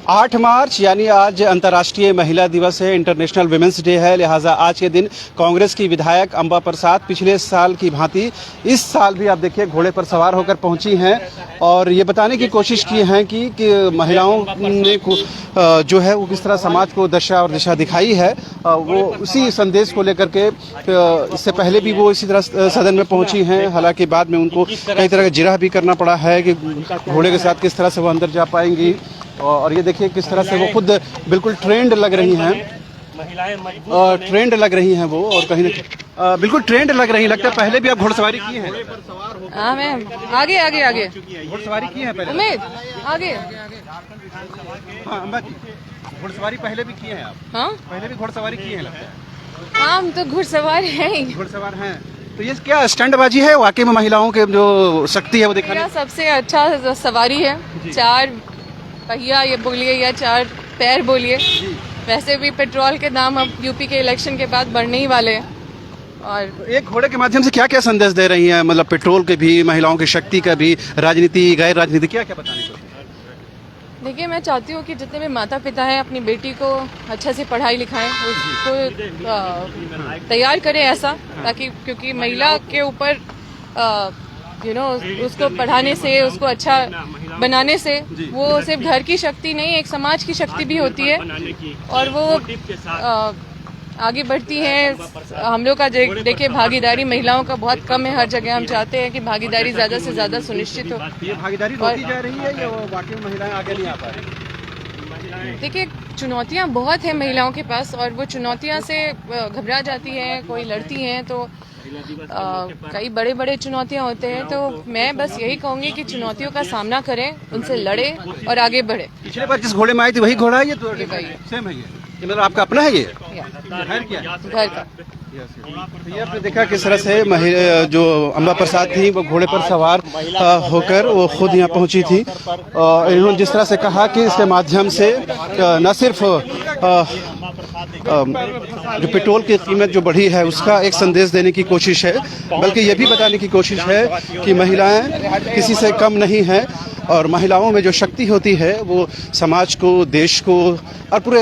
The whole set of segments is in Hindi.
8 मार्च यानी आज अंतर्राष्ट्रीय महिला दिवस है, इंटरनेशनल वुमेंस डे है। लिहाजा आज के दिन कांग्रेस की विधायक अंबा प्रसाद पिछले साल की भांति इस साल भी आप देखिए घोड़े पर सवार होकर पहुंची हैं और ये बताने की कोशिश की है कि महिलाओं ने जो है वो किस तरह समाज को दशा और दिशा दिखाई है। वो उसी संदेश को लेकर के इससे पहले भी वो इसी तरह सदन में पहुंची हैं। हालांकि बाद में उनको कई तरह का जिरह भी करना पड़ा है कि घोड़े के साथ किस तरह से वो अंदर जा पाएंगी। और ये देखिए किस तरह से वो खुद बिल्कुल ट्रेंड लग रही हैं, ट्रेंड लग रही हैं वो, और कहीं बिल्कुल ट्रेंड लग रही लगता है। पहले भी आप घुड़सवारी की हैं? हाँ मैम, आगे आगे आगे घुड़सवारी की है पहले? उम्मीद आगे। हाँ अम्बा जी, घुड़सवारी पहले भी की है आप? हाँ पहले भी घुड़सवारी की है लगता है। हाँ, हम तो घुड़सवार हैं। घुड़सवार हैं, तो ये क्या स्टंटबाजी है वाकई में? महिलाओं के जो शक्ति है वो दिखाने सबसे अच्छा सवारी है। 4 पहिया ये बोलिए या 4 पैर बोलिए। वैसे भी पेट्रोल के दाम अब यूपी के इलेक्शन के बाद बढ़ने ही वाले हैं। और एक घोड़े के माध्यम से क्या क्या संदेश दे रही हैं? मतलब पेट्रोल के भी, महिलाओं की शक्ति का भी, राजनीति, गैर राजनीति, क्या क्या बताने को? देखिए, मैं चाहती हूँ कि जितने भी माता पिता हैं अपनी बेटी को अच्छे से पढ़ाई लिखाएं, उसको तैयार करें ऐसा, ताकि क्योंकि महिला के ऊपर उसको पढ़ाने से, उसको अच्छा बनाने से वो सिर्फ घर की शक्ति नहीं, एक समाज की शक्ति भी होती है और वो आगे बढ़ती हैं। हम लोग का देखिए भागीदारी महिलाओं का बहुत कम है हर जगह। हम चाहते हैं कि भागीदारी ज़्यादा से ज़्यादा सुनिश्चित हो। ये भागीदारी रोकी जा रही है या वाकई महिलाएं आगे नहीं आ पा रही? देखिए, चुनौतियां बहुत हैं महिलाओं के पास और वो चुनौतियां से घबरा जाती हैं, कोई लड़ती हैं तो कई बड़े बड़े चुनौतियां होते हैं। तो मैं बस यही कहूंगी कि चुनौतियों का सामना करें, उनसे लड़े और आगे बढ़े। पिछले बार जिस घोड़े में आई थी वही घोड़ा है ये? तो सेम है ये मतलब आपका अपना है? ये घर का। तो ये आपने देखा किस तरह से जो अंबा प्रसाद थी वो घोड़े पर सवार होकर वो खुद यहाँ पहुंची थी। इन्होंने जिस तरह से कहा कि इसके माध्यम से न सिर्फ जो पेट्रोल की कीमत जो बढ़ी है उसका एक संदेश देने की कोशिश है, बल्कि ये भी बताने की कोशिश है कि महिलाएं किसी से कम नहीं हैं और महिलाओं में जो शक्ति होती है वो समाज को, देश को और पूरे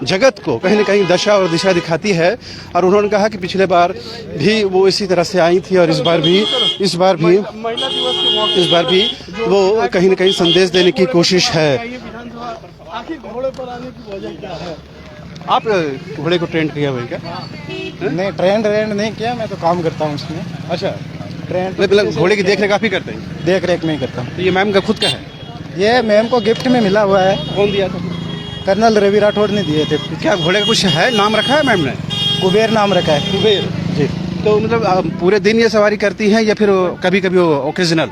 जगत को कहीं न कहीं दशा और दिशा दिखाती है। और उन्होंने कहा कि पिछले बार भी वो इसी तरह से आई थी और इस बार भी वो कहीं न कहीं संदेश देने की कोशिश है। घोड़े पर आने की वजह क्या है? आप घोड़े को ट्रेंड किया हुआ क्या? नहीं, ट्रेंड नहीं किया, मैं तो काम करता हूँ उसमें। अच्छा, ट्रेंड मतलब घोड़े की देख रेख आप ही करते हैं? देख रेख में ही करता हूँ। तो ये मैम का खुद का है? ये मैम को गिफ्ट में मिला हुआ है। कौन दिया था? कर्नल रवि राठौड़ ने दिए थे। क्या घोड़े का कुछ है, नाम रखा है मैम ने? कुबेर नाम रखा है। कुबेर जी। तो मतलब पूरे दिन ये सवारी करती हैं या फिर कभी कभी ओकेजनल?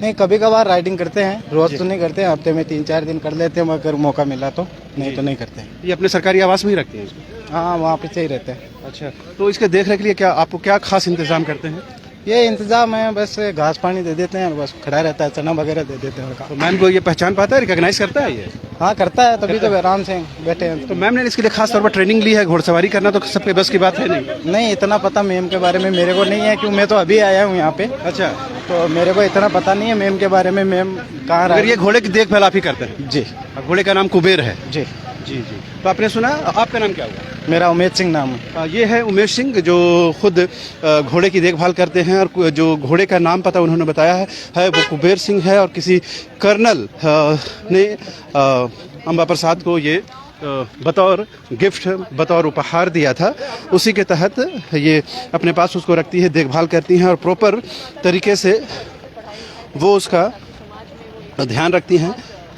नहीं, कभी कभार राइडिंग करते हैं, रोज तो नहीं करते हैं, हफ्ते में 3-4 दिन कर लेते हैं अगर मौका मिला तो, नहीं तो नहीं करते हैं। ये अपने सरकारी आवास में ही रखती हैं? हाँ, वहाँ पे से ही रहते हैं। अच्छा, तो इसके देख रेख के लिए क्या आपको क्या खास इंतजाम करते हैं? ये इंतजाम है, बस घास पानी दे देते हैं, बस खड़ा रहता है, चना वगैरह दे देते हैं। तो मैम को ये पहचान पाता है, रिकॉग्नाइज करता है ये? हाँ, करता है, तभी तो आराम से बैठे हैं। तो मैम ने इसके लिए खास तौर पर ट्रेनिंग ली है? घोड़सवारी करना तो सबके बस की बात है नहीं? नहीं, इतना पता मैम के बारे में मेरे को नहीं है, क्योंकि मैं तो अभी आया हूँ यहाँ पे। अच्छा, तो मेरे को इतना पता नहीं है मैम के बारे में, मैम कहाँ रहा। ये घोड़े की देखभाल आप ही करते हैं? जी। घोड़े का नाम कुबेर है? जी जी जी। तो आपने सुना, आपका नाम क्या हुआ? मेरा उमेश सिंह नाम है। ये है उमेश सिंह जो खुद घोड़े की देखभाल करते हैं और जो घोड़े का नाम पता उन्होंने बताया है वो कुबेर सिंह है और किसी कर्नल ने अंबा प्रसाद को ये बतौर गिफ्ट, बतौर उपहार दिया था। उसी के तहत ये अपने पास उसको रखती है, देखभाल करती हैं और प्रॉपर तरीके से वो उसका ध्यान रखती हैं।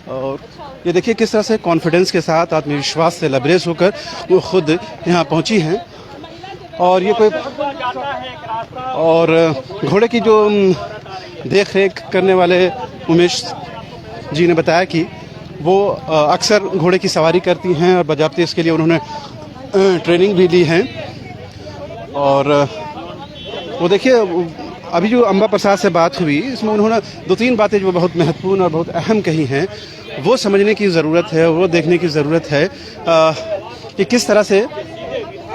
और ये देखिए किस तरह से कॉन्फिडेंस के साथ, आत्मविश्वास से लबरेज होकर वो खुद यहाँ पहुँची हैं। और ये कोई और घोड़े की जो देख रेख करने वाले उमेश जी ने बताया कि वो अक्सर घोड़े की सवारी करती हैं और बजाबते इसके लिए उन्होंने ट्रेनिंग भी ली है। और वो देखिए अभी जो अंबा प्रसाद से बात हुई इसमें उन्होंने 2-3 बातें जो बहुत महत्वपूर्ण और बहुत अहम कही हैं, वो समझने की ज़रूरत है, वो देखने की ज़रूरत है कि किस तरह से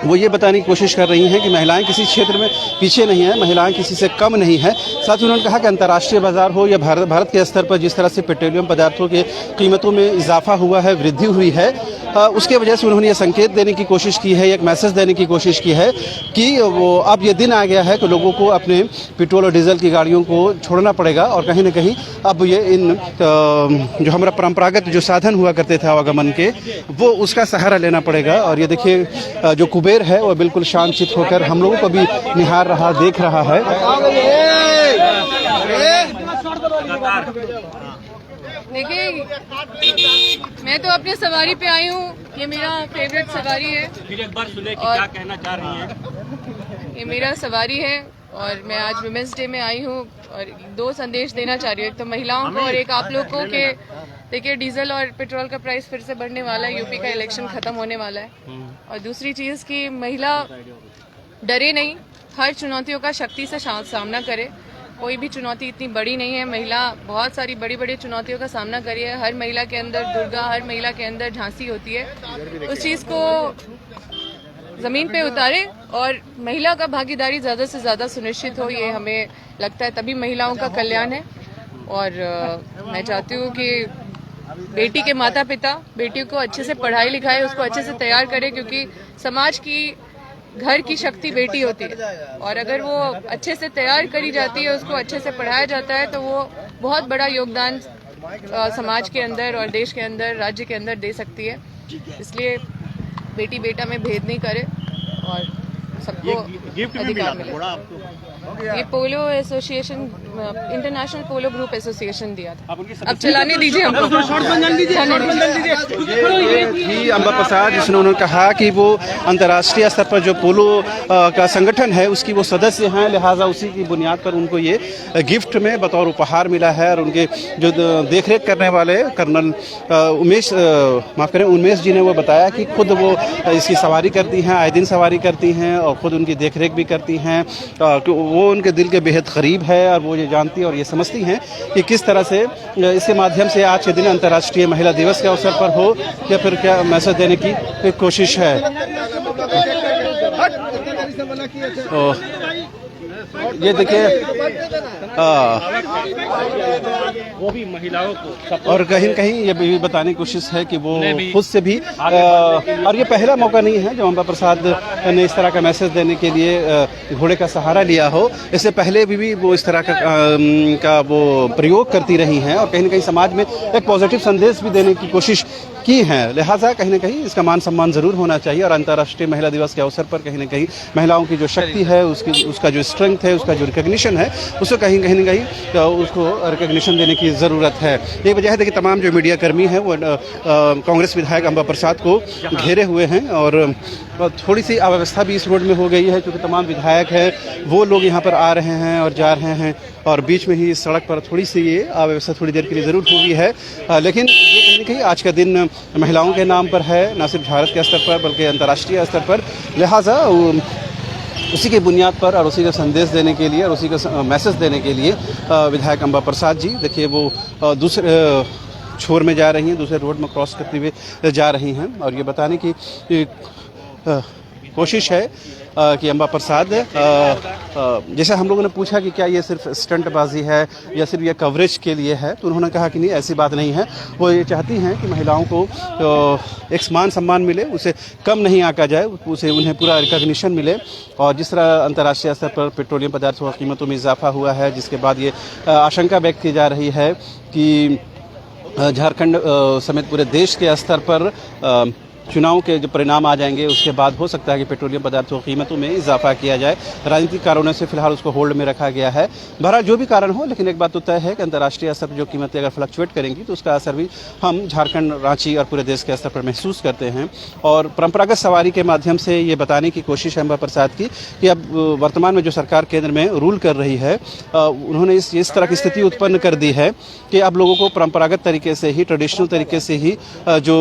वो ये बताने की कोशिश कर रही हैं कि महिलाएं किसी क्षेत्र में पीछे नहीं हैं, महिलाएं किसी से कम नहीं हैं। साथ ही उन्होंने कहा कि अंतर्राष्ट्रीय बाजार हो या भारत के स्तर पर जिस तरह से पेट्रोलियम पदार्थों के कीमतों में इजाफा हुआ है, वृद्धि हुई है, उसके वजह से उन्होंने ये संकेत देने की कोशिश की है, एक मैसेज देने की कोशिश की है कि वो अब ये दिन आ गया है कि लोगों को अपने पेट्रोल और डीजल की गाड़ियों को छोड़ना पड़ेगा और कहीं ना कहीं अब ये इन जो हमारा परंपरागत जो साधन हुआ करते थे आवागमन के, वो उसका सहारा लेना पड़ेगा। और ये देखिए जो कुबेर है वो बिल्कुल शांतचित्त होकर हम लोगों को भी निहार रहा, देख रहा है। देखिए, मैं तो अपनी सवारी पे आई हूँ, ये मेरा फेवरेट सवारी है। फिर एक बार सुने कि क्या कहना चाह रही हैं? ये मेरा सवारी है और मैं आज वुमेंस डे में आई हूँ और 2 संदेश देना चाह रही हूँ। एक तो महिलाओं को और एक आप लोग को कि देखिए डीजल और पेट्रोल का प्राइस फिर से बढ़ने वाला है, यूपी का इलेक्शन खत्म होने वाला है। और दूसरी चीज़ कि महिला डरे नहीं, हर चुनौतियों का शक्ति से सामना करे। कोई भी चुनौती इतनी बड़ी नहीं है, महिला बहुत सारी बड़ी बड़ी चुनौतियों का सामना करी है। हर महिला के अंदर दुर्गा, हर महिला के अंदर झांसी होती है। उस चीज़ को ज़मीन पे उतारे और महिला का भागीदारी ज़्यादा से ज़्यादा सुनिश्चित हो, ये हमें लगता है तभी महिलाओं का कल्याण है। और मैं चाहती हूँ कि बेटी के माता पिता बेटियों को अच्छे से पढ़ाई लिखाए, उसको अच्छे से तैयार करे, क्योंकि समाज की घर की शक्ति बेटी होती है और अगर वो अच्छे से तैयार करी जाती है, उसको अच्छे से पढ़ाया जाता है तो वो बहुत बड़ा योगदान समाज के अंदर और देश के अंदर, राज्य के अंदर दे सकती है। इसलिए बेटी बेटा में भेद नहीं करे और सबको अधिकार मिले। ये पोलो एसोसिएशन, इंटरनेशनल पोलो ग्रुप एसोसिएशन दिया था। अब चलाने दीजिए हमको। ये थी अम्बा प्रसाद, जिसने उन्होंने कहा कि वो अंतर्राष्ट्रीय स्तर पर जो पोलो का संगठन है उसकी वो सदस्य हैं, लिहाजा उसी की बुनियाद पर उनको ये गिफ्ट में बतौर उपहार मिला है। और उनके जो देखरेख करने वाले कर्नल उमेश जी ने वो बताया कि खुद वो इसकी सवारी करती हैं, आए दिन सवारी करती हैं और खुद उनकी देखरेख भी करती हैं। वो उनके दिल के बेहद करीब है और वो ये जानती हैं और ये समझती हैं कि किस तरह से इसके माध्यम से आज के दिन अंतर्राष्ट्रीय महिला दिवस के अवसर पर हो या फिर क्या मैसेज देने की कोशिश है। ये देखिए वो भी महिलाओं को और कहीं न कहीं ये भी बताने की कोशिश है कि वो खुद से भी और ये पहला मौका नहीं है जब अम्बा प्रसाद ने इस तरह का मैसेज देने के लिए घोड़े का सहारा लिया हो। इससे पहले भी वो इस तरह का वो प्रयोग करती रही हैं और कहीं न कहीं समाज में एक पॉजिटिव संदेश भी देने की कोशिश की है। लिहाजा कहीं न कहीं इसका मान सम्मान ज़रूर होना चाहिए और अंतर्राष्ट्रीय महिला दिवस के अवसर पर कहीं न कहीं महिलाओं की जो शक्ति है, उसका जो स्ट्रेंथ है, उसका जो रिकग्निशन है, उसको कहीं न कहीं उसको रिकग्निशन देने की ज़रूरत है। एक वजह है कि तमाम जो मीडिया कर्मी हैं वो कांग्रेस विधायक अम्बा प्रसाद को घेरे हुए हैं और थोड़ी सी अव्यवस्था भी इस रोड में हो गई है क्योंकि तमाम विधायक हैं वो लोग यहाँ पर आ रहे हैं और जा रहे हैं और बीच में ही सड़क पर थोड़ी सी ये अव्यवस्था थोड़ी देर के लिए ज़रूर हुई है। लेकिन ये कहीं न कहीं आज का दिन महिलाओं के नाम पर है, न सिर्फ भारत के स्तर पर बल्कि अंतर्राष्ट्रीय स्तर पर। लिहाजा उसी के बुनियाद पर और उसी का संदेश देने के लिए और उसी का मैसेज देने के लिए विधायक अम्बा प्रसाद जी देखिए वो दूसरे छोर में जा रही हैं, दूसरे रोड में क्रॉस करते हुए जा रही हैं और ये बताने की कोशिश है कि अम्बा प्रसाद जैसे हम लोगों ने पूछा कि क्या ये सिर्फ स्टंटबाजी है या सिर्फ ये कवरेज के लिए है, तो उन्होंने कहा कि नहीं, ऐसी बात नहीं है। वो ये चाहती हैं कि महिलाओं को एक मान सम्मान मिले, उसे कम नहीं आंका जाए, उसे उन्हें पूरा रिकग्निशन मिले। और जिस तरह अंतर्राष्ट्रीय स्तर पर पेट्रोलियम पदार्थों की कीमतों में इजाफा हुआ है, जिसके बाद ये आशंका व्यक्त की जा रही है कि झारखंड समेत पूरे देश के स्तर पर चुनाव के जो परिणाम आ जाएंगे उसके बाद हो सकता है कि पेट्रोलियम पदार्थों की कीमतों में इजाफा किया जाए। राजनीतिक कारणों से फिलहाल उसको होल्ड में रखा गया है। बहरहाल जो भी कारण हो, लेकिन एक बात तो तय है कि अंतर्राष्ट्रीय स्तर पर जो कीमतें अगर फ्लक्चुएट करेंगी तो उसका असर भी हम झारखंड, रांची और पूरे देश के स्तर पर महसूस करते हैं। और परंपरागत सवारी के माध्यम से ये बताने की कोशिश है अम्बा प्रसाद की कि अब वर्तमान में जो सरकार केंद्र में रूल कर रही है, उन्होंने इस तरह की स्थिति उत्पन्न कर दी है कि अब लोगों को परंपरागत तरीके से ही, ट्रेडिशनल तरीके से ही जो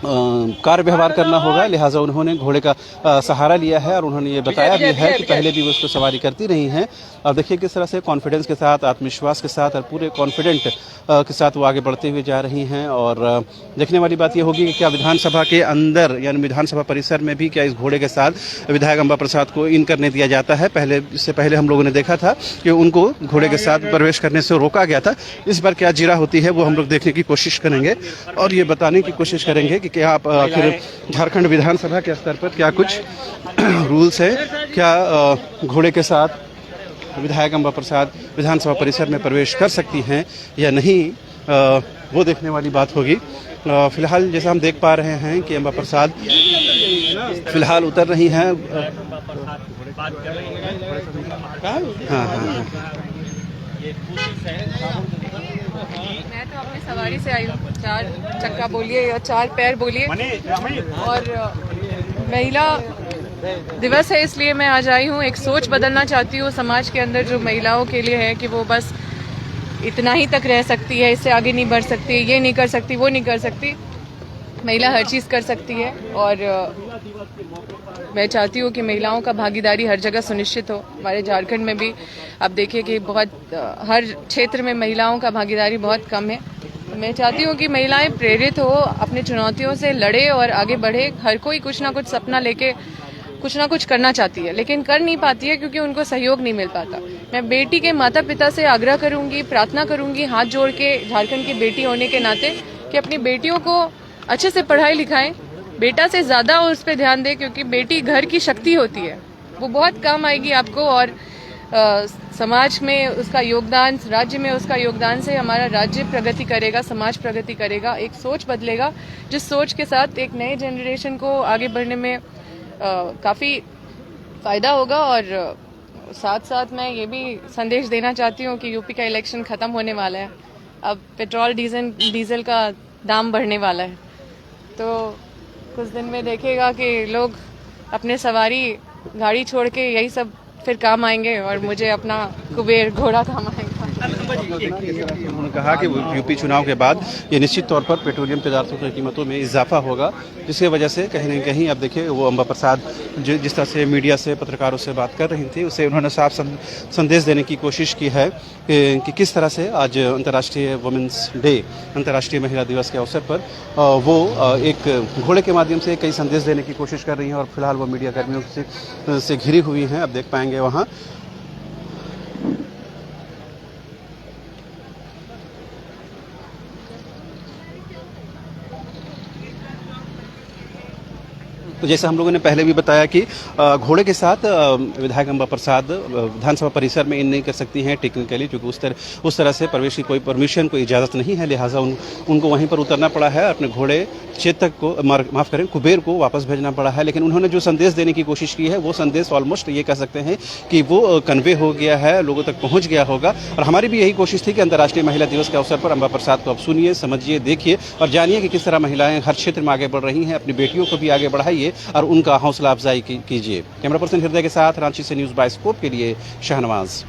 कार्य व्यवहार करना होगा, लिहाजा उन्होंने घोड़े का सहारा लिया है और उन्होंने ये बताया भी है कि पहले भी वो उसको सवारी करती रही हैं। और देखिए किस तरह से कॉन्फिडेंस के साथ, आत्मविश्वास के साथ और पूरे कॉन्फिडेंट के साथ वो आगे बढ़ते हुए जा रही हैं। और देखने वाली बात ये होगी कि क्या विधानसभा के अंदर यानी विधानसभा परिसर में भी क्या इस घोड़े के साथ विधायक अंबा प्रसाद को इन करने दिया जाता है। इससे पहले हम लोगों ने देखा था कि उनको घोड़े के साथ प्रवेश करने से रोका गया था। इस बार क्या जीरा होती है वो हम लोग देखने की कोशिश करेंगे और ये बताने की कोशिश करेंगे कि क्या आप आखिर झारखंड विधानसभा के स्तर पर क्या कुछ रूल्स है, क्या घोड़े के साथ विधायक अंबा प्रसाद विधानसभा परिसर में प्रवेश कर सकती हैं या नहीं, वो देखने वाली बात होगी। फिलहाल जैसा हम देख पा रहे हैं कि अंबा प्रसाद फिलहाल उतर रही हैं। हाँ हाँ मैं तो अपनी सवारी से आई हूँ, 4 चक्का बोलिए या 4 पैर बोलिए, और महिला दिवस है इसलिए मैं आज आई हूँ। एक सोच बदलना चाहती हूँ समाज के अंदर जो महिलाओं के लिए है कि वो बस इतना ही तक रह सकती है, इससे आगे नहीं बढ़ सकती, ये नहीं कर सकती, वो नहीं कर सकती। महिला हर चीज़ कर सकती है और मैं चाहती हूँ कि महिलाओं का भागीदारी हर जगह सुनिश्चित हो। हमारे झारखंड में भी आप देखिए कि बहुत हर क्षेत्र में महिलाओं का भागीदारी बहुत कम है। मैं चाहती हूँ कि महिलाएं प्रेरित हो, अपनी चुनौतियों से लड़े और आगे बढ़े। हर कोई कुछ ना कुछ सपना लेके कुछ ना कुछ करना चाहती है लेकिन कर नहीं पाती है क्योंकि उनको सहयोग नहीं मिल पाता। मैं बेटी के माता पिता से आग्रह करूंगी, प्रार्थना करूंगी हाथ जोड़ के झारखंड की बेटी होने के नाते कि अपनी बेटियों को अच्छे से पढ़ाई लिखाएं, बेटा से ज़्यादा उस पर ध्यान दें क्योंकि बेटी घर की शक्ति होती है, वो बहुत काम आएगी आपको। और समाज में उसका योगदान, राज्य में उसका योगदान से हमारा राज्य प्रगति करेगा, समाज प्रगति करेगा, एक सोच बदलेगा जिस सोच के साथ एक नए जनरेशन को आगे बढ़ने में काफ़ी फ़ायदा होगा। और साथ साथ मैं ये भी संदेश देना चाहती हूँ कि यूपी का इलेक्शन ख़त्म होने वाला है, अब पेट्रोल डीजल का दाम बढ़ने वाला है, तो कुछ दिन में देखिएगा कि लोग अपने सवारी गाड़ी छोड़ के यही सब फिर काम आएंगे और मुझे अपना कुबेर घोड़ा काम आएगा। उन्होंने कहा कि यूपी चुनाव के बाद ये निश्चित तौर पर पेट्रोलियम पदार्थों की कीमतों में इजाफा होगा, जिसकी वजह से कहीं ना कहीं अब देखिए वो अंबा प्रसाद जिस तरह से मीडिया से, पत्रकारों से बात कर रही थी, उसे उन्होंने साफ संदेश देने की कोशिश की है कि किस तरह से आज अंतर्राष्ट्रीय वुमेंस डे, अंतर्राष्ट्रीय महिला दिवस के अवसर पर वो एक घोड़े के माध्यम से कई संदेश देने की कोशिश कर रही हैं और फिलहाल वो मीडिया कर्मियों से घिरी हुई हैं। अब देख पाएंगे वहाँ तो जैसे हम लोगों ने पहले भी बताया कि घोड़े के साथ विधायक अंबा प्रसाद विधानसभा परिसर में इन नहीं कर सकती हैं टेक्निकली, क्योंकि उस तरह से प्रवेश की कोई परमिशन, कोई इजाज़त नहीं है, लिहाजा उनको वहीं पर उतरना पड़ा है। अपने घोड़े चेतक को, माफ़ करें, कुबेर को वापस भेजना पड़ा है। लेकिन उन्होंने जो संदेश देने की कोशिश की है वो संदेश ऑलमोस्ट ये कह सकते हैं कि वो कन्वे हो गया है, लोगों तक पहुँच गया होगा। और हमारी भी यही कोशिश थी कि अंतर्राष्ट्रीय महिला दिवस के अवसर पर अंबा प्रसाद को अब सुनिए, समझिए, देखिए और जानिए कि किस तरह महिलाएं हर क्षेत्र में आगे बढ़ रही हैं। अपनी बेटियों को भी आगे बढ़ाइए और उनका हौसला अफजाई कीजिए। कैमरा पर्सन हृदय के साथ रांची से न्यूज़ बाय स्कोप के लिए शाहनवाज।